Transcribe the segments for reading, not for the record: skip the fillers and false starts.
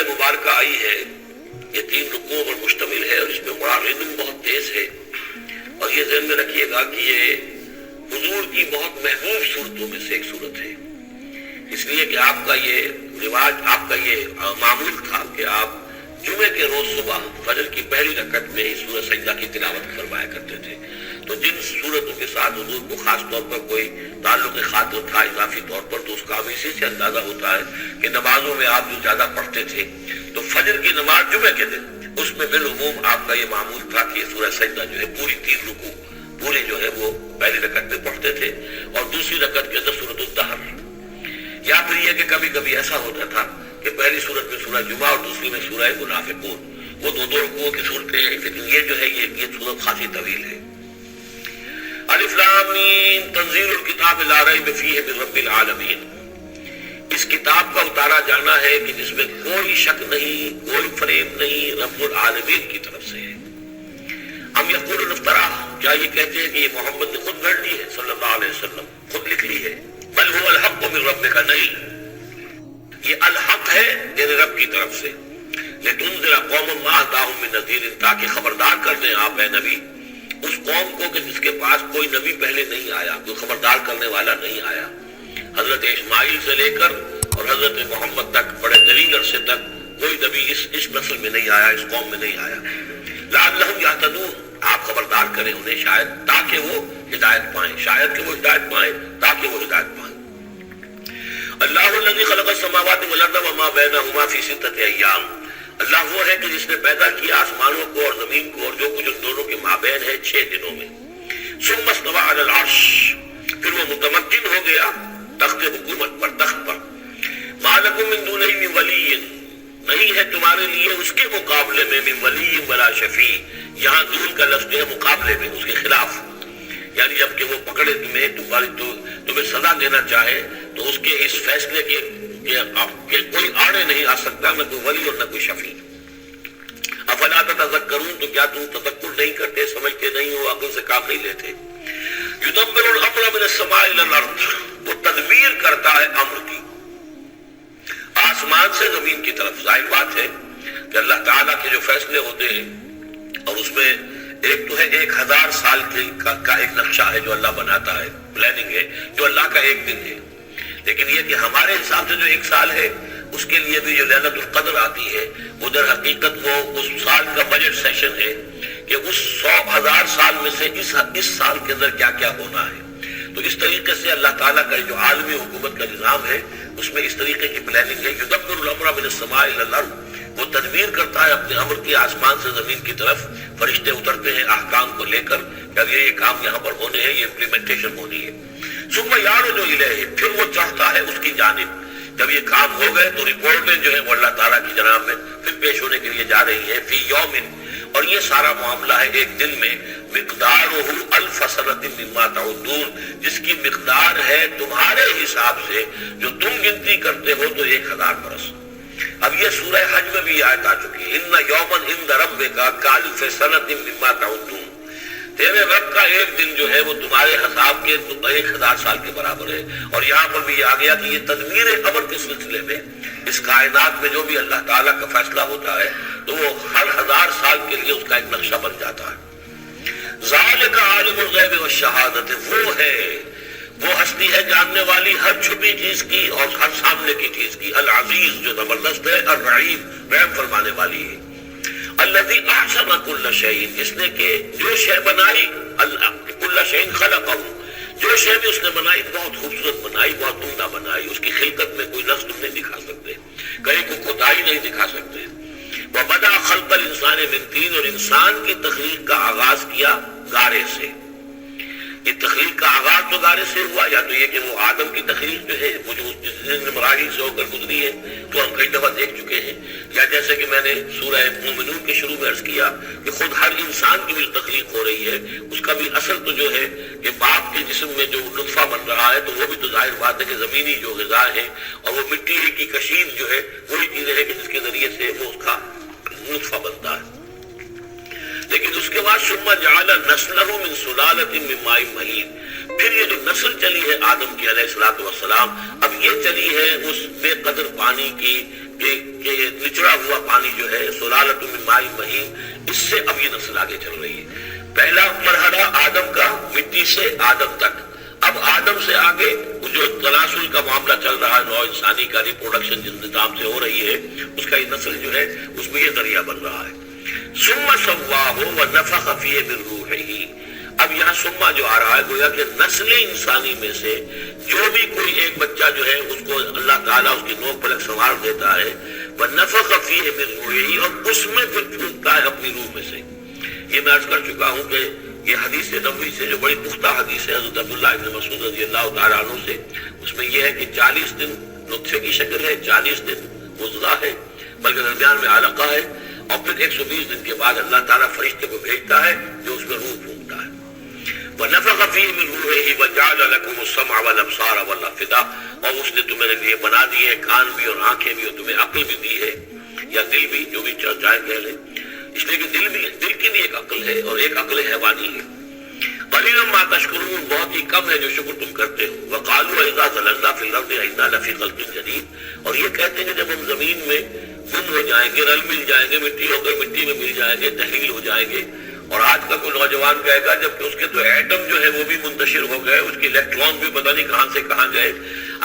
سورہ مبارکہ آئی ہے یہ 3 رکوعوں پر مشتمل ہے اور اس میں بڑا ردم بہت تیز ہے، اور یہ ذہن میں رکھیے گا کہ یہ حضور کی بہت محبوب صورتوں میں سے ایک صورت ہے، اس لیے کہ آپ کا یہ رواج، آپ کا یہ معمول تھا کہ آپ جمعے کے روز صبح فجر کی پہلی رکعت میں ہی سورہ سجدہ کی تلاوت فرمایا کرتے تھے۔ تو جن صورتوں کے ساتھ حضور کو خاص طور پر کوئی تعلق خاطر تھا اضافی طور پر، تو اس کا بھی اسی سے اندازہ ہوتا ہے کہ نمازوں میں آپ جو زیادہ پڑھتے تھے تو فجر کی نماز جمعے کے دن اس میں بالعموم آپ کا یہ معمول تھا کہ سورہ سجدہ جو ہے پوری 3 رکوع پوری جو ہے وہ پہلی رکعت میں پڑھتے تھے، اور دوسری رکعت کے اندر سورۃ الدہر، یا پھر یہ کہ کبھی کبھی ایسا ہوتا تھا کہ پہلی صورت میں سورہ جمعہ اور دوسری میں سورہ منافقون، وہ 2 رکوعوں کی صورتیں ہیں، لیکن یہ جو ہے یہ صورت خاصی طویل ہے۔ الف لام میم تنزیل الکتاب لا ریب فیہ من رب العالمین، اس کتاب کا اتارا جانا ہے کہ جس میں کوئی شک نہیں، کوئی فریب نہیں، رب العالمین کی طرف سے ہے۔ ہم یقولون افترا، کیا یہ کہتے ہیں کہ یہ محمد نے خود گھڑ لی ہے صلی اللہ علیہ وسلم، خود لکھ لی ہے؟ بل هو الحق من ربک، نہیں، یہ الحق ہے تیرے رب کی طرف سے، لتنذر قوما ما اتاهم من نذیر، تاکہ خبردار کر دیں آپ اے نبی اس قوم کو کہ جس کے پاس کوئی نبی پہلے نہیں آیا، کوئی خبردار کرنے والا نہیں آیا۔ حضرت اسماعیل سے لے کر اور حضرت محمد تک بڑے طویل عرصے تک کوئی نبی اس نسل میں نہیں آیا، اس قوم میں نہیں آیا۔ لعلہم یہتدون، آپ خبردار کریں انہیں شاید تاکہ وہ ہدایت پائیں، شاید کہ وہ ہدایت پائیں، تاکہ وہ ہدایت پائیں۔ اللہ الذی خلق السماوات والارض وما بینہما فی 6 ایام، اللہ وہ ہے کہ جس نے پیدا کیا آسمانوں کو اور زمین کو اور جو کچھ ان دونوں کے مابین ہے 6 دنوں میں۔ ثم استوى علی العرش، پھر وہ متمکن ہو گیا تخت حکومت پر، تخت پر۔ ما لکم من دونہ من ولی، نہیں ہے تمہارے لیے اس کے مقابلے میں من ولی ولا شفیع، یہاں دون کا لفظ ہے مقابلے میں، اس کے خلاف، یعنی جب کہ وہ پکڑے تمہیں سزا دینا چاہے تو اس کے اس فیصلے کے کوئی آڑے نہیں آ سکتا، نہ کوئی ولی اور نہ کوئی شفیع۔ افلا تتذکرون، تو کیا تم تذکر نہیں کرتے، سمجھتے نہیں ہو، عقل سے کام نہیں لیتے؟ یدبر الامر من السماء الى الارض، وہ تدبیر کرتا ہے امر کی آسمان سے زمین کی طرف۔ ظاہر بات ہے کہ اللہ تعالیٰ کے جو فیصلے ہوتے ہیں، اور اس میں ایک تو ہے 1000 سال کا ایک نقشہ ہے جو اللہ بناتا ہے، پلاننگ ہے، جو اللہ کا ایک دن ہے، لیکن یہ کہ ہمارے حساب سے جو 1 سال ہے اس کے لیے بھی جو لیلۃ القدر آتی ہے وہ در حقیقت وہ اس سال کا بجٹ سیشن ہے کہ اس 100,000 سال میں سے اس سال کے اندر کیا کیا ہونا ہے۔ تو اس طریقے سے اللہ تعالیٰ کا جو عالمی حکومت کا نظام ہے اس میں اس طریقے کی پلاننگ ہے۔ یدبر الامر من السماء الى الارض، وہ تدبیر کرتا ہے اپنے امر کی آسمان سے زمین کی طرف، فرشتے اترتے ہیں احکام کو لے کر کہ اب یہ کام یہاں پر ہونے ہیں، یہ امپلیمنٹیشن ہونی ہے۔ ثم یعرج الیہ، پھر وہ چڑھتا ہے اس کی جانب، جب یہ کام ہو گئے تو رپورٹیں جو ہیں وہ اللہ تعالیٰ کی جناب میں پھر پیش ہونے کے لیے جا رہی ہیں۔ فی یوم، اور یہ سارا معاملہ ہے ایک دن میں، مقدارہ 1000 سنۃ مما تعدون، جس کی مقدار ہے تمہارے حساب سے جو تم گنتی کرتے ہو تو 1000 برس۔ اب یہ سورہ حج میں بھی آیت آ چکی ہے، ان یوما عند ربک کالف سنۃ مما تعدون، تیرے رب کا ایک دن جو ہے وہ تمہارے حساب کے 1000 سال کے برابر ہے۔ اور یہاں پر بھی آ گیا کہ یہ تدبیر امر کے سلسلے میں اس کائنات میں جو بھی اللہ تعالیٰ کا فیصلہ ہوتا ہے تو وہ ہر 1000 سال کے لیے اس کا ایک نقشہ بن جاتا ہے۔ ذالک عالم الغیب والشہادۃ، وہ ہے، وہ ہستی ہے جاننے والی ہر چھپی چیز کی اور ہر سامنے کی چیز کی، العزیز جو زبردست ہے، الرحیم رحم فرمانے والی ہے۔ الذی احسن کل شیء، جس نے کہ جو شے بنائی، کل شیء خلقہ، جو شے بھی اس نے بنائی بہت خوبصورت بنائی، بہت عمدہ بنائی، اس کی خلقت میں کوئی نقص تم نہیں دکھا سکتے، کہیں کوئی کوتاہی نہیں دکھا سکتے۔ وبدأ خلق الانسان من طین، اور انسان کی تخلیق کا آغاز کیا گارے سے۔ یہ تخلیق کا آغاز تو گارے سے ہوا، یا تو یہ کہ وہ آدم کی تخلیق جو ہے وہ جو جس مراحل سے ہو کر گزری ہے تو ہم کئی دفعہ دیکھ چکے ہیں، یا جیسے کہ میں نے سورہ مومنون کے شروع میں عرض کیا کہ خود ہر انسان کی بھی تخلیق ہو رہی ہے، اس کا بھی اصل تو جو ہے کہ باپ کے جسم میں جو نطفہ بن رہا ہے تو وہ بھی تو ظاہر بات ہے کہ زمینی جو غذا ہے اور وہ مٹی کی کشید جو ہے وہی چیزیں ہیں کہ جس کے ذریعے سے وہ اس کا نطفہ بنتا ہے۔ لیکن اس کے بعد ثم جعل نسلہ من سلالۃ من ماء مہین، پھر یہ جو نسل چلی ہے آدم کی علیہ الصلوۃ والسلام، اب یہ چلی ہے اس بے قدر پانی کی کہ یہ نچڑا ہوا پانی جو ہے سلالۃ من ماء مہین، اس سے اب یہ نسل آگے چل رہی ہے۔ پہلا مرحلہ آدم کا، مٹی سے آدم تک، اب آدم سے آگے جو تناسل کا معاملہ چل رہا ہے، نوع انسانی کا ریپروڈکشن جس نظام سے ہو رہی ہے، اس کا یہ نسل جو ہے اس میں یہ ذریعہ بن رہا ہے۔ ثم سواہ ونفخ فیہ من روحہ، اب یہاں سما جو آ رہا ہے گویا کہ نسل انسانی میں سے جو بھی کوئی ایک بچہ جو ہے اس کو اللہ تعالیٰ اس کی نوک پلک سنوار دیتا ہے، وَنَفَخَ فِيهِ مِن رُوحِهِ، اور اس میں پھر پھونکتا ہے اپنی روح میں سے۔ یہ میں عرض کر چکا ہوں کہ یہ حدیث نبوی سے جو بڑی پختہ حدیث ہے حضرت عبداللہ ابن مسعود رضی اللہ تعالیٰ عنہ سے، اس میں یہ ہے کہ 40 دن نطفے کی شکل ہے، 40 دن مضغہ ہے، بلکہ درمیان میں علقہ ہے، اور پھر 120 دن کے بعد اللہ تعالیٰ فرشتے کو بھیجتا ہے جو اس میں روح پھونکتا ہے۔ وَنَفَخَ فِيهِ مِن رُوحِهِ وَجَعَلَ لَكُمُ السَّمْعَ وَالْأَبْصَارَ وَالْأَفْئِدَةَ، اور اس نے تمہارے لیے بنا دی ہے کان بھی اور آنکھیں بھی، اور تمہیں عقل بھی دی ہے، یا دل بھی، جو بھی چاہے کہہ لیں، اس لیے کہ دل کی بھی ایک عقل ہے اور ایک عقل حیوانی ہے۔ قَلِيلًا مَا تَشْكُرُونَ، بہت ہی کم ہے جو شکر تم کرتے ہو۔ وَقَالُوا إِذَا ضَلَلْنَا فِي الْأَرْضِ أَإِنَّا لَفِي خَلْقٍ جَدِيدٍ، اور یہ کہتے ہیں کہ جب ہم زمین میں گم ہو جائیں گے، رل مل جائیں گے، مٹی ہو کر مٹی میں مل جائیں گے، تحلیل ہو جائیں گے، اور آج کا کوئی نوجوان کہے گا جبکہ اس کے تو ایٹم جو ہے وہ بھی منتشر ہو گئے، اس کے الیکٹران بھی پتہ نہیں کہاں سے کہاں گئے،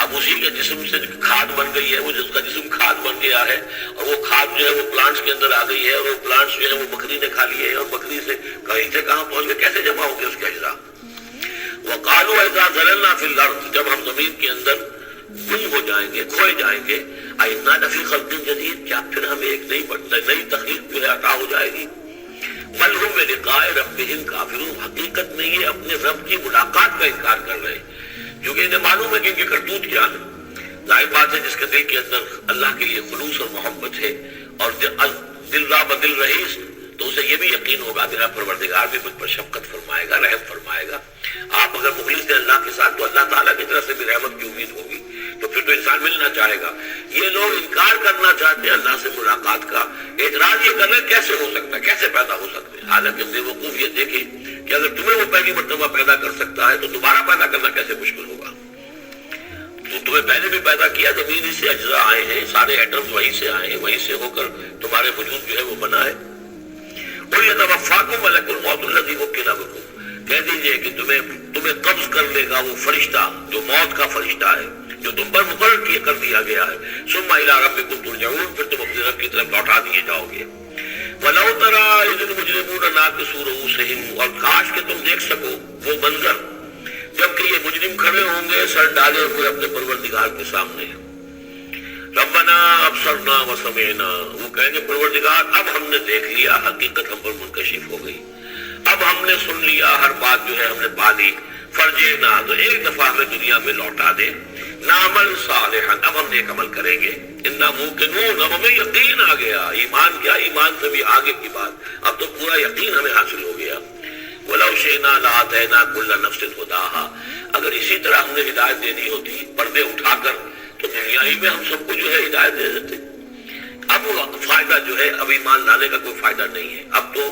اب اسی کے جسم سے کھاد بن گئی ہے، وہ جس کا جسم کھاد بن گیا ہے، اور وہ کھاد جو ہے وہ پلانٹس کے اندر آ گئی ہے، اور وہ پلانٹس جو ہے وہ بکری نے کھا لیے، اور بکری سے کہیں سے کہاں پہنچ گئے، کیسے جمع ہو گئے اس کے اجزاء۔ وقالوا اذا ضللنا في الارض، جب ہم زمین کے اندر گم ہو جائیں گے، کھوئے جائیں گے، أإنا لفي خلق جديد، کیا پھر ہمیں ایک نئی تخلیق جو ہے عطا ہو جائے گی۔ بل هم بلقاء ربهم کافرون، حقیقت میں یہ اپنے رب کی ملاقات کا انکار کر رہے ہیں، کیونکہ انہیں معلوم ہے کہ ان کی کرتوت کیا ہے۔ ظاہر بات ہے جس کے دل کے اندر اللہ کے لیے خلوص اور محبت ہے، اور دل را بدل رئیس، تو اسے یہ بھی یقین ہوگا میرا پروردگار بھی مجھ پر شفقت فرمائے گا، رحم فرمائے گا۔ آپ اگر مخلص ہیں اللہ کے ساتھ تو اللہ تعالیٰ کی طرف سے بھی رحمت کی امید ہوگی، تو پھر تو انسان ملنا چاہے گا۔ یہ لوگ انکار کرنا چاہتے ہیں اللہ سے ملاقات کا، اعتراض یہ کر رہے ہیں کیسے ہو سکتا ہے، کیسے پیدا ہو سکتے ہیں، حالانکہ بے وقوف یہ دیکھیں کہ اگر تمہیں وہ پہلی مرتبہ پیدا کر سکتا ہے تو دوبارہ پیدا کرنا کیسے مشکل ہوگا۔ تو تمہیں پہلے بھی پیدا کیا، زمین ہی سے اجزاء آئے ہیں، سارے ایٹمز وہیں سے آئے ہیں، وہیں سے ہو کر تمہارے وجود جو ہے وہ بنا ہے۔ قُلْ يَتَوَفَّاكُم مَلَكُ الْمَوْتِ الَّذِي وُكِّلَ بِكُم، کہہ دیجئے کہ تمہیں قبض کر لے گا وہ فرشتہ جو موت کا فرشتہ ہے، جو تم پر مقرر کر دیا گیا ہے۔ ثُمَّ إِلَىٰ رَبِّكُمْ تُرْجَعُونَ، پھر تم اپنے رب کی طرف لوٹا دیے جاؤ گے۔ وَلَوْ تَرَىٰ إِذِ الْمُجْرِمُونَ نَاكِسُو رُءُوسِهِمْ، اور کاش کہ تم دیکھ سکو وہ منظر جبکہ یہ مجرم کھڑے ہوں گے سر ڈالے ہوئے اپنے پروردگار کے سامنے، ربنا ابصرنا وسمعنا، وہ کہیں گے پروردگار اب ہم نے دیکھ لیا، حقیقت ہم پر منکشف ہو گئی، اب ہم نے سن لیا، ہر بات جو ہے ہم نے پا لی، فرجینا، تو ایک دفعہ ہمیں دنیا میں لوٹا دے، نعمل صالحا، اب ہم نیک عمل کریں گے، انا موقنون، اب ہمیں یقین آ گیا، ایمان کیا، ایمان سے بھی آگے کی بات، اب تو پورا یقین ہمیں حاصل ہو گیا۔ وَلَوْ شِئْنَا لَآتَيْنَا كُلَّ نَفْسٍ هُدَاهَا، اگر اسی طرح ہم نے ہدایت دینی ہوتی پردے اٹھا کر تو دنیا ہی میں ہم سب کو جو ہے ہدایت دے دیتے۔ اب وہ فائدہ جو ہے اب ایمان لانے کا کوئی فائدہ نہیں ہے، اب تو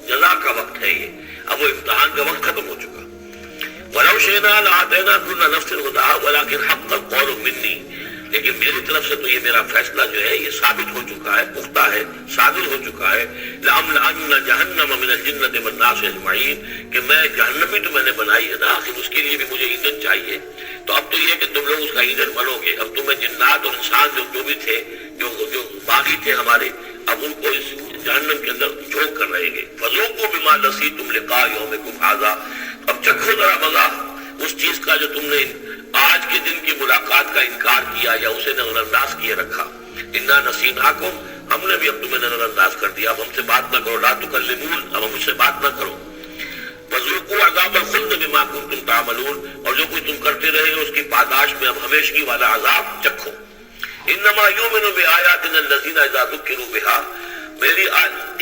جزا کا وقت ہے، یہ اب وہ امتحان کا وقت ختم ہو چکا۔ وَلَوْ شِئْنَا لَآتَيْنَا كُلَّ نَفْسٍ هُدَاهَا وَلَكِنْ حَقَّ الْقَوْلُ مِنِّي، لیکن میری طرف سے تو یہ میرا فیصلہ جو ہے یہ ثابت ہو چکا ہے، پختہ ہے، صادر ہو چکا ہے، لَأَمْلَأَنَّ جَهَنَّمَ مِنَ الْجِنَّةِ وَالنَّاسِ أَجْمَعِينَ، کہ میں جہنم بھی تو میں نے بنائی ہے نا، آخر اس کے لیے بھی مجھے ایندھن چاہیے، تو اب تو یہ کہ تم لوگ اس کا ایندھن بنو گے، اب تمہیں جنات اور انسان جو بھی تھے، جو باغی تھے ہمارے، اب ان کو اس جہنم کے اندر جھونک کر رہیں گے۔ فَذُوقُوا بِمَا نَسِيتُمْ لِقَاءَ يَوْمِكُمْ هَٰذَا، اب چکھو ذرا مزہ اس چیز کا جو تم نے آج کے دن کی ملاقات کا انکار کیا یا اسے نظر انداز کیے رکھا۔ انا نسیناکم، ہم نے بھی اب تمہیں نظر انداز کر دیا، اب ہم سے بات نہ کرو، لا تکلمون، اب ہم سے بات نہ کرو۔ وذوقوا عذاب الخلد بما کنتم تعملون، اور جو کچھ تم کرتے رہے اس کی پاداش میں اب ہمیشگی والا عذاب چکھو۔ انما یؤمن بآیاتنا الذین اذا ذکروا بها، میری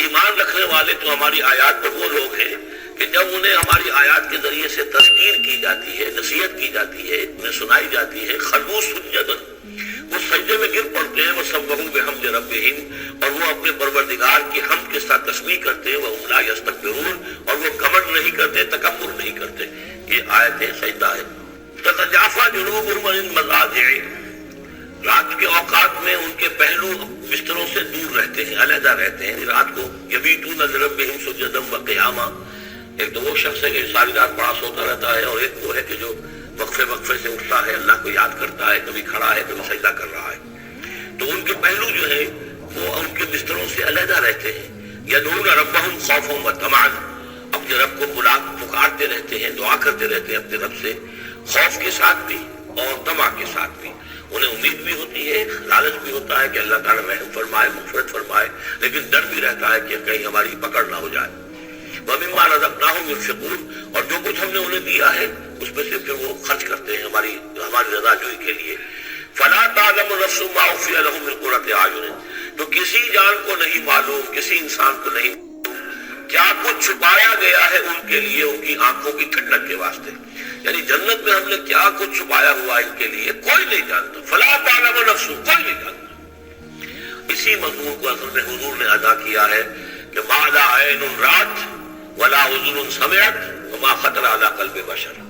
ایمان رکھنے والے تو ہماری آیات پر وہ لوگ ہیں کہ جب انہیں ہماری آیات کے ذریعے سے تذکیر کی جاتی ہے، نصیحت کی جاتی ہے، انہیں سنائی جاتی ہے، خروا سجدا، وہ سجدے میں گر پڑتے ہیں، وسبحوا بحمد ربہم، اور وہ اپنے پروردگار کی حمد کے ساتھ تسبیح کرتے ہیں، وہم لا یستکبرون، اور وہ گھمنڈ نہیں کرتے، تکبر نہیں کرتے۔ یہ آیت سجدہ ہے۔ تتجافی جنوبہم عن المضاجع، رات کے اوقات میں ان کے پہلو علیحدہ رہتے ہیں رات کو. یبیتون لربہم سجدا وقیاما. ایک تو وہ شخص ہے کہ ساری رات بڑا سوتا رہتا ہے، اور ایک وہ ہے کہ جو وقفے سے اٹھتا ہے، اللہ کو یاد کرتا ہے، کبھی کھڑا ہے کبھی سجدہ کر رہا ہے. تو ان کے پہلو جو ہیں وہ ان کے بستروں سے علیحدہ رہتے ہیں. یدعون ربہم خوفا وطمعا. اپنے رب کو پکارتے رہتے ہیں، دعا کرتے رہتے ہیں اپنے رب سے، خوف کے ساتھ بھی اور طمع کے ساتھ بھی. انہیں امید بھی ہوتی ہے، لالچ بھی ہوتا ہے کہ اللہ تعالیٰ رحم فرمائے، مغفرت فرمائے، لیکن ڈر بھی رہتا ہے کہ کہیں ہماری پکڑ نہ ہو جائے. وَمِمَّا رَزَقْنَاهُمْ يُنْفِقُونَ. اور جو کچھ ہم نے انہیں دیا ہے اس میں سے پھر وہ خرچ کرتے ہیں ہماری رضا جوئی کے لیے. فَلَا تَعْلَمُ نَفْسٌ مَّا أُخْفِيَ لَهُم مِّن قُرَّةِ أَعْيُنٍ. تو کسی جان کو نہیں معلوم، کسی انسان کو نہیں کیا کچھ چھپایا گیا ہے ان کے لیے ان کی آنکھوں کی ٹھنڈک کے واسطے. یعنی جنت میں ہم نے کیا کچھ چھپایا ہوا ان کے لیے کوئی نہیں جانتا. فلا تعلم نفس، کوئی نہیں جانتا. اسی مضمون کو اصل میں حضور نے ادا کیا ہے کہ ما لا عین رات ولا اذن سمعت وما خطر علی قلب بشر.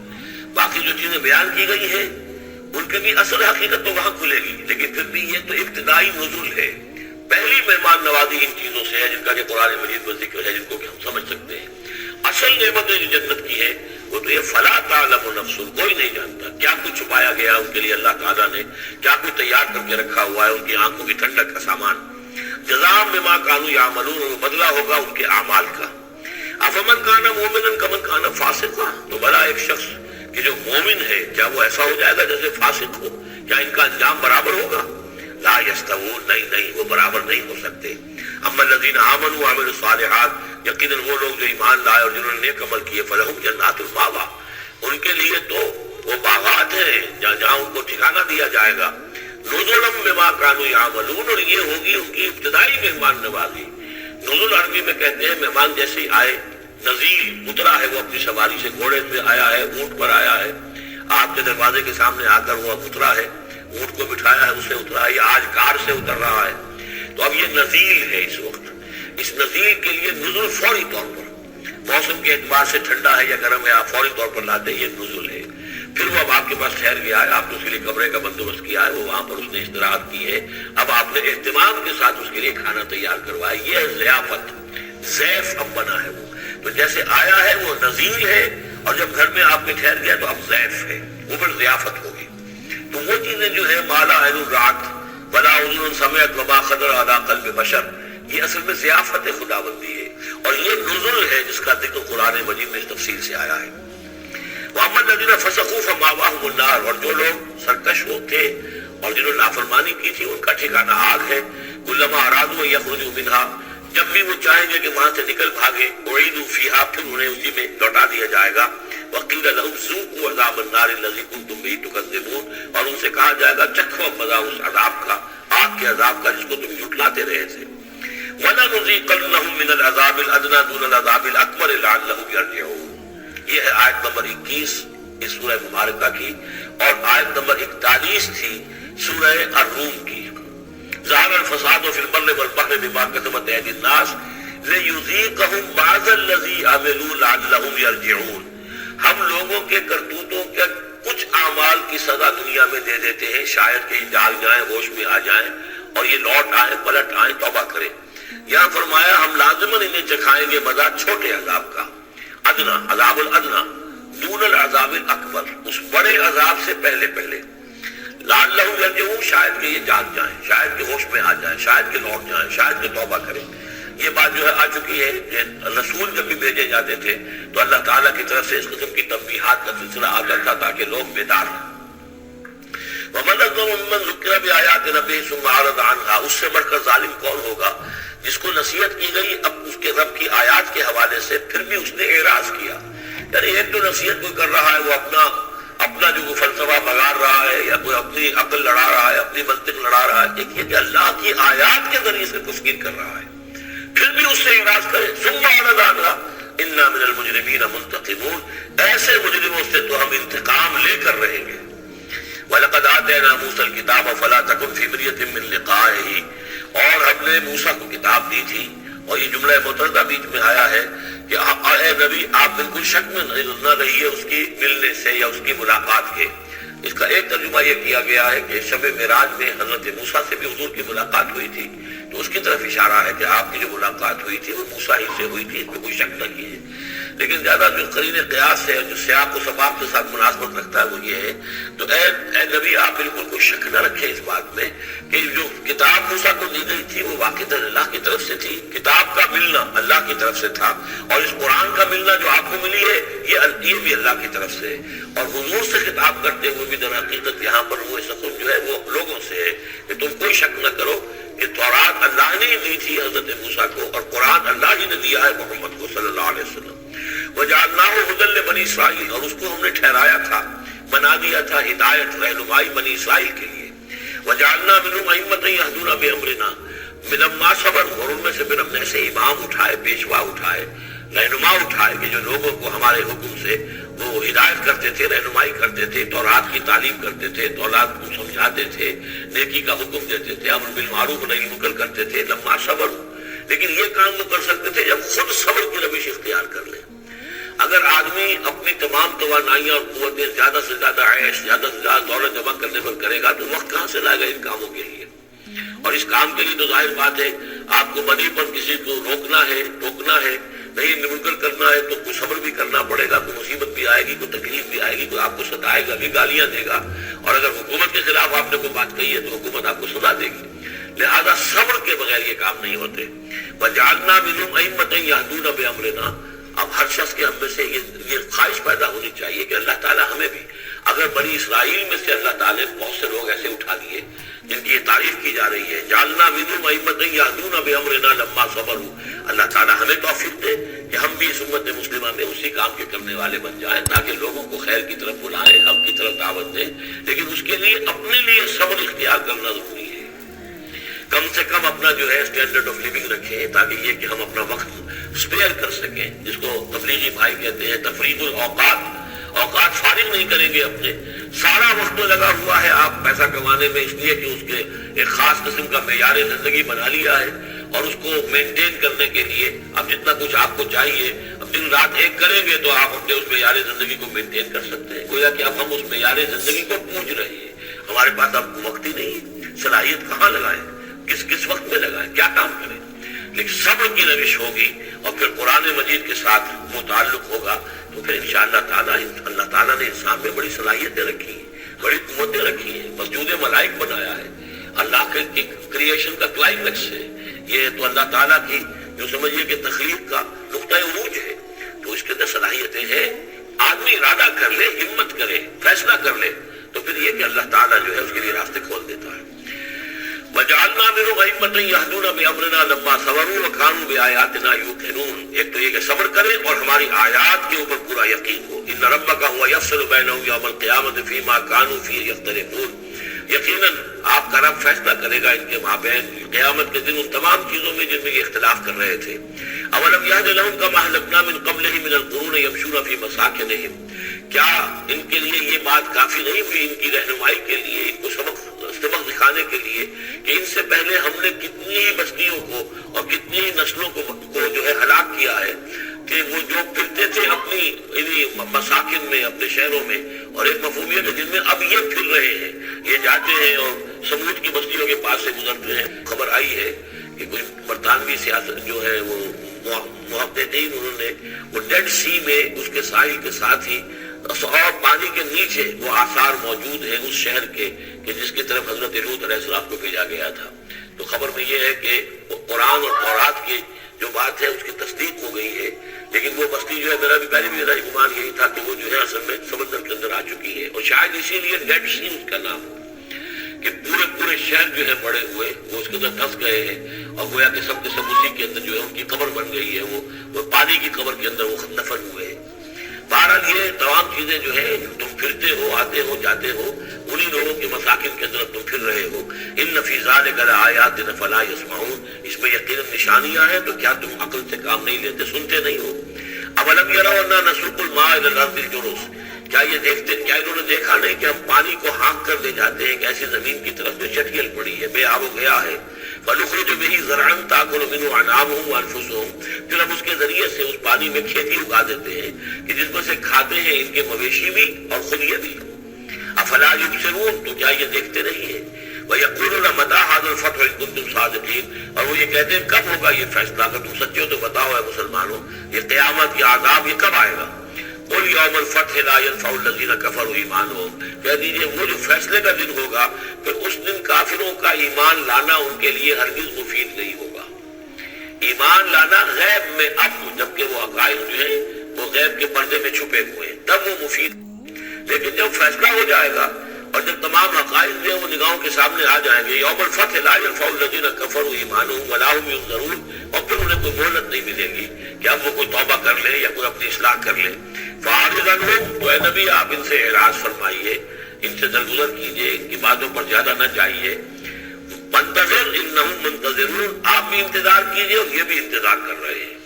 باقی جو چیزیں بیان کی گئی ہیں ان کے بھی اصل حقیقت تو وہاں کھلے گی، لیکن پھر بھی یہ تو ابتدائی نزول ہے. پہلی مہمان نوازی ان چیزوں سے ہے جن کا کہ قرآن مجید میں ذکر ہے، جن کو کہ ہم سمجھ سکتے ہیں. اصل نعمتیں جو جنت کی ہے وہ تو یہ فلا تعلم نفس، کوئی نہیں جانتا کیا کچھ چھپایا گیا ان کے لیے اللہ تعالیٰ نے، کیا کچھ تیار کر کے رکھا ہوا ہے ان کی آنکھوں کی ٹھنڈک کا سامان. جزاء بما كانوا يعملون. اور بدلہ ہوگا ان کے اعمال کا. افمن كان مؤمنا كمن كان فاسقا. تو بلا ایک شخص کہ جو مومن ہے کیا وہ ایسا ہو جائے گا جیسے فاسق ہو؟ کیا ان کا انجام برابر ہوگا؟ لا یستوون. نہیں وہ برابر نہیں ہو سکتے. اما الذین آمنوا وعملوا الصالحات. یقیناً وہ لوگ جو ایمان لائے اور جنہوں نے نیک عمل کیے فلہم جنات المأویٰ. ان کے لیے تو وہ باغات ہیں جہاں ان کو ٹھکانہ دیا جائے گا. نزلا بما كانوا يعملون. اور یہ ہوگی ان کی ابتدائی مہمان نوازی. نزول عربی میں کہتے ہیں مہمان جیسے ہی آئے، نزیل اترا ہے وہ اپنی سواری سے، گھوڑے پہ آیا ہے، اونٹ پر آیا ہے، آپ کے دروازے کے سامنے آ کر وہ اترا ہے، اونٹ کو بٹھایا ہے اسے اترا ہے، یا آج کار سے اتر رہا ہے. تو اب یہ نزیل ہے. اس وقت اس نزیل کے لیے نزول فوری طور پر موسم کے اعتبار سے ٹھنڈا ہے یا گرم ہے آپ فوری طور پر لاتے ہیں، یہ نزول ہے. پھر وہ اب آپ کے پاس ٹھہر گیا ہے، آپ نے اس کے لیے کمرے کا بندوبست کیا ہے، وہ وہاں پر اس نے استراحت کی ہے، اب آپ نے اہتمام کے ساتھ اس کے لیے کھانا تیار کروایا. یہ ہے ضیافت. ضیف اب بنا ہے وہ. تو جیسے آیا ہے وہ نزیل ہے، اور جب گھر میں آپ کے ٹھہر گیا تو اب ضیف ہے، وہ پھر ضیافت ہوگی. تو وہ چیزیں جو ہے مالا عین رات ولا اذن سمعت وما خطر علی قلب بشر، یہ اصل میں ضیافت خداوندی ہے، اور یہ نزل ہے جس کا ذکر قرآن مجید میں اس تفصیل سے آیا ہے. وَأَمَّا الَّذِينَ فَسَقُوا فَمَأْوَاهُمُ النَّارُ. اور جو لوگ سرکش تھے اور جنہوں نے نافرمانی کی تھی ان کا ٹھکانہ آگ ہے. كُلَّمَا أَرَادُوا أَن يَخْرُجُوا مِنْهَا. جب بھی وہ چاہیں گے کہ وہاں سے نکل بھاگے، أُعِيدُوا فِيهَا. پھر انہیں اسی میں لوٹا دیا جائے گا. وَقِيلَ لَهُمْ ذُوقُوا عَذَابَ النَّارِ الَّذِي كُنتُم بِهِ تُكَذِّبُونَ. اور ان سے کہا جائے گا چکھو مزہ اس عذاب کا، آگ کے عذاب کا جس کو تم جھٹلاتے رہے تھے. وَلَنُذِيقَنَّهُم مِّنَ الْعَذَابِ الْأَدْنَىٰ دُونَ الْعَذَابِ الْأَكْبَرِ لَعَلَّهُمْ يَرْجِعُونَ. یہ ہے آیت نمبر 21 اس سورہ مبارکہ کی، اور آیت نمبر 41 تھی سورہ الروم کی. ظہر الفساد فی البر والبحر بما کسبت ایدی الناس لیذیقہم بعض الذی عملوا لعلہم یرجعون. ہم لوگوں کے کرتوتوں کے کچھ اعمال کی سزا دنیا میں دے دیتے ہیں، شاید کہ یہ جاگ جائیں، ہوش میں آ جائیں اور یہ لوٹ آئیں، پلٹ آئیں، توبہ کریں. یہاں فرمایا ہم لازماً انہیں چکھائیں گے مزہ چھوٹے عذاب کا، ادنا، عذاب الادنا دون العذاب الاکبر، اس بڑے عذاب سے پہلے پہلے. لعلہم یرجعون، شاید کہ یہ جاگ جائیں، شاید کہ ہوش میں آ جائیں، شاید کہ لوٹ جائیں، شاید کہ توبہ کریں. یہ بات جو ہے آ چکی ہے کہ رسول جب بھی بھیجے جاتے تھے تو اللہ تعالیٰ کی طرف سے اس قسم کی تنبیہات کا سلسلہ آتا تھا تاکہ لوگ بیدار ہوں. وَمَنْ أَظْلَمُ مِمَّنْ ذُكِّرَ بِآيَاتِ رَبِّهِ ثُمَّ أَعْرَضَ عَنْهَا. اس سے بڑھ کر ظالم کون ہوگا جس کو نصیحت کی گئی اب اس کے رب کی آیات کے حوالے سے پھر بھی اس نے اعراض کیا. یعنی ایک تو نصیحت کوئی کر رہا ہے وہ اپنا جو فلسفہ بگاڑ رہا ہے یا کوئی اپنی عقل لڑا رہا ہے، اپنی منطق لڑا رہا ہے، ایک یہ کہ اللہ کی آیات کے ذریعے سے تذکیر کر رہا ہے، پھر بھی اس سے اعراض کرے. ثم أعرض عنها إنا من المجرمين منتقمون. ایسے مجرموں سے تو ہم انتقام لے کر رہیں گے. وَلَقَدْ آتَيْنَا مُوسَى الْكِتَابَ فَلَا تَكُنْ فِي مِرْيَةٍ مِّن لِقَائِهِ. اور ہم نے موسیٰ کو کتاب دی تھی، اور یہ جملہ متردہ بیچ میں آیا ہے کہ اے نبی آپ بالکل شک میں نہ رہیے اس کی ملنے سے یا اس کی ملاقات کے. اس کا ایک ترجمہ یہ کیا گیا ہے کہ شب معراج میں حضرت موسیٰ سے بھی حضور کی ملاقات ہوئی تھی، تو اس کی طرف اشارہ ہے کہ آپ کی جو ملاقات ہوئی تھی وہ موسیٰ ہی سے ہوئی تھی، اس میں کوئی شک نہ کیجیے۔ لیکن زیادہ جو قرین قیاس ہے جو سیاق و سباق کے ساتھ مناسبت رکھتا ہے وہ یہ ہے، تو اے نبی آپ بالکل کوئی شک نہ رکھیں اس بات میں کہ جو کتاب موسیٰ کو دی گئی تھی وہ واقعتاً اللہ کی طرف سے تھی، کتاب کا ملنا اللہ کی طرف سے تھا، اور اس قرآن کا ملنا جو آپ کو ملی ہے یہ بھی اللہ کی طرف سے ہے۔ اور حضور سے خطاب کرتے ہوئے بھی در حقیقت یہاں پر وہ سکون جو ہے وہ لوگوں سے ہے کہ تم کوئی شک نہ کرو کہ تورات اللہ نے ہی دی تھی حضرت موسیٰ کو، اور قرآن اللہ ہی نے دیا ہے محمد کو صلی اللہ علیہ وسلم۔ وَجَعَلْنَاهُ هُدًى لِّبَنِي إِسْرَائِيلَ، اور اس کو ہم نے ٹھہرایا تھا، بنا دیا تھا ہدایت رہنمائی بنی اسرائیل کے لیے۔ وَجَعَلْنَا مِنْهُمْ أَئِمَّةً يَهْدُونَ بِأَمْرِنَا لَمَّا صَبَرُوا، اور ان میں سے پھر ہم نے ایسے امام اٹھائے، پیشوا اٹھائے، رہنما اٹھائے کہ جو لوگوں کو ہمارے حکم سے وہ ہدایت کرتے تھے، رہنمائی کرتے تھے، تورات کی تعلیم کرتے تھے، تورات کو سمجھاتے تھے، نیکی کا حکم دیتے تھے، امر بالمعروف نہی منکر کرتے تھے۔ لما صبر، لیکن یہ کام وہ کر سکتے تھے جب خود صبر کی روش اختیار کر لیں۔ اگر آدمی اپنی تمام توانائیاں اور قوتیں زیادہ سے زیادہ عیش، زیادہ سے زیادہ دولت جمع کرنے پر کرے گا تو وقت کہاں سے لائے گا ان کاموں کے لیے؟ اور اس کام کے لیے تو ظاہر بات ہے آپ کو منی پر کسی کو روکنا ہے، ٹوکنا ہے، نہیں منکر کرنا ہے تو کچھ صبر بھی کرنا پڑے گا، کوئی مصیبت بھی آئے گی، کوئی تکلیف بھی آئے گی، کوئی آپ کو ستائے گا بھی، گالیاں دے گا، اور اگر حکومت کے خلاف آپ نے کوئی بات کہی ہے تو حکومت آپ کو سزا دے گی۔ لہذا صبر کے بغیر یہ کام نہیں ہوتے۔ وَجَعَلْنَا مِنْهُمْ أَئِمَّةً يَهْدُونَ بِأَمْرِنَا، اب ہر شخص کے ہم میں سے یہ خواہش پیدا ہونی چاہیے کہ اللہ تعالیٰ ہمیں بھی، اگر بنی اسرائیل میں سے اللہ تعالیٰ نے بہت سے لوگ ایسے اٹھا لیے جن کی یہ تعریف کی جا رہی ہے، جعلنا منہم ائمۃ یہدون بامرنا لما صبروا، اللہ تعالیٰ ہمیں توفیق دے کہ ہم بھی اس امت مسلمہ میں اسی کام کے کرنے والے بن جائیں، تاکہ لوگوں کو خیر کی طرف بلائیں، حق کی طرف دعوت دیں، لیکن اس کے لیے اپنے لیے صبر اختیار کرنا ضروری ہے۔ کم سے کم اپنا جو ہے اسٹینڈرڈ آف لیونگ رکھیں، تاکہ یہ کہ ہم اپنا وقت اسپیئر کر سکیں، جس کو تبلیغی بھائی کہتے ہیں تفریغ الاوقات، اوقات فارغ نہیں کریں گے اپنے، سارا وقت میں لگا ہوا ہے آپ پیسہ کمانے میں، اس لیے کہ اس کے ایک خاص قسم کا معیار زندگی بنا لیا ہے، اور اس کو مینٹین کرنے کے لیے اب جتنا کچھ آپ کو چاہیے اب دن رات ایک کریں گے تو آپ اپنے اس معیار زندگی کو مینٹین کر سکتے ہیں۔ گویا کہ اب ہم اس معیار زندگی کو پوج رہے ہیں، ہمارے پاس اب وقت ہی نہیں، صلاحیت کہاں لگائیں، کس وقت میں لگائیں، کیا کام کریں۔ لیکن صبر کی روش ہوگی اور پھر قرآن مجید کے ساتھ وہ تعلق ہوگا تو پھر انشاءاللہ تعالیٰ اللہ تعالیٰ نے انسان میں بڑی صلاحیتیں رکھی ہیں، بڑی قوتیں رکھی ہیں، مسجود ملائک بنایا ہے، اللہ کی کریشن کا کلائمیکس ہے یہ، تو اللہ تعالیٰ کی جو سمجھیے کہ تخلیق کا نقطۂ عروج ہے، تو اس کے اندر صلاحیتیں ہیں۔ آدمی ارادہ کر لے، ہمت کرے، فیصلہ کر لے تو پھر یہ کہ اللہ تعالیٰ جو ہے اس کے لیے راستے کھول دیتا ہے۔ وَجَعَلْنَا مِنْهُمْ أَئِمَّةً يَهْدُونَ بِأَمْرِنَا لَمَّا صَبَرُوا وَكَانُوا بِآيَاتِنَا يُوقِنُونَ، ایک تو یہ کہ صبر کرے اور ہماری آیات کے اوپر پورا یقین ہو۔ إِنَّ رَبَّكَ هُوَ يَفْصِلُ بَيْنَهُمْ يَوْمَ الْقِيَامَةِ فِيمَا كَانُوا فِيهِ يَخْتَلِفُونَ، یقیناً آپ کا رب فیصلہ کرے گا ان کے مابین قیامت کے دن ان تمام چیزوں میں جن میں یہ اختلاف کر رہے تھے۔ أَوَلَمْ يَهْدِ لَهُمْ كَمَا أَهْلَكْنَا مِنْ قَبْلِهِمْ مِنَ الْقُرُونِ يَمْشُونَ فِي مَسَاكِنِهِمْ، کیا ان کے لیے یہ بات کافی نہیں ہوئی ان کی رہنمائی کے لیے، ان کو سبق دکھانے کے لیے کہ ان سے پہلے ہم نے کتنی ہی بستیوں کو اور کتنی ہی نسلوں کو جو ہے ہلاک کیا ہے، کہ وہ جو پھرتے تھے اپنی مساکن میں، اپنے شہروں میں، اور ایک مفہومیت ہے جن میں اب یہ پھر رہے ہیں، یہ جاتے ہیں اور سمود کی بستیوں کے پاس سے گزرتے ہیں۔ خبر آئی ہے کہ کوئی برطانوی سیاست جو ہے وہ محققین انہوں نے وہ ڈیڈ سی میں اس کے ساحل کے ساتھ ہی اور پانی کے نیچے وہ آثار موجود ہیں اس شہر کے کہ جس کی طرف حضرت لوط علیہ السلام کو بھیجا گیا تھا۔ تو خبر میں یہ ہے کہ قرآن اور تورات کی جو بات ہے اس کی تصدیق ہو گئی ہے، لیکن وہ بستی جو ہے میرا بھی پہلے بھی میرا گمان یہی تھا کہ وہ جو ہے اصل میں سمندر کے اندر آ چکی ہے، اور شاید اسی لیے ڈیڈ سی اس کا نام کہ پورے شہر جو ہے بڑے ہوئے وہ اس کے اندر دھس گئے ہیں، اور گویا کہ سب کے سب اسی کے اندر جو ہے ان کی قبر بن گئی ہے، وہ پانی کی قبر کے اندر وہ دفن ہوئے ہیں۔ بہرحال یہ تمام چیزیں جو ہیں تم پھرتے ہو، آتے ہو، جاتے ہو، انہی لوگوں کے مساکن کے اندر تم پھر رہے ہو۔ ان فی ذلک لآیات فلا یسمعون، اس میں یقیناً نشانیاں ہیں، تو کیا تم عقل سے کام نہیں لیتے، سنتے نہیں ہو؟ اولم یروا انا نسوق الماء الى الارض الجرز، کیا انہوں نے دیکھا نہیں کہ ہم پانی کو ہانک کر لے جاتے ہیں ایک ایسی زمین کی طرف جو چٹیل پڑی ہے، بے آب و گیا ہے، فنخرج به زرعا تاكل منه انعامهم وانفسهم، پھر ہم اس کے ذریعے سے اس پانی میں کھیتی اگا دیتے ہیں کہ جس میں سے کھاتے ہیں ان کے مویشی بھی اور خود یہ بھی۔ افلا یبصرون، تو کیا یہ دیکھتے نہیں ہیں؟ وَيَقُولُونَ مَتَىٰ هَٰذَا الْفَتْحُ إِن كُنتُمْ صَادِقِينَ، اور وہ یہ کہتے ہیں کب ہوگا یہ فیصلہ، اگر تم سچے ہو تو بتاؤ اے مسلمانوں، یہ قیامت یا عذاب یہ کب آئے گا؟ قُلْ يَوْمَ الْفَتْحِ لَا يَنفَعُ الَّذِينَ كَفَرُوا إِيمَانُهُمْ، کہہ دیجئے وہ جو فیصلے کا دن ہوگا پھر اس دن کافروں کا ایمان لانا ان کے لیے ہرگز مفید نہیں ہوگا۔ ایمان لانا غیب میں اب، جبکہ وہ عقائد جو ہیں وہ غیب کے پردے میں چھپے ہوئے ہیں، تب وہ مفید، لیکن جب فیصلہ ہو جائے گا اور جب تمام عقائد جو ہیں وہ نگاہوں کے سامنے آ جائیں گے، یوم الفتح لا ينفع الذین کفروا ایمانہم ولا هم ينظرون، اور پھر انہیں کوئی مہلت نہیں ملے گی کہ اب وہ کوئی توبہ کر لیں یا کوئی اپنی اصلاح کر لیں۔ فاعرض عنہم، تو اے نبی آپ ان سے اعراض فرمائیے، ان سے درگزر کیجیے، ان کی باتوں پر زیادہ نہ جائیے۔ منتظر انہم منتظرون، آپ بھی انتظار کیجیے اور یہ بھی انتظار کر رہے ہیں۔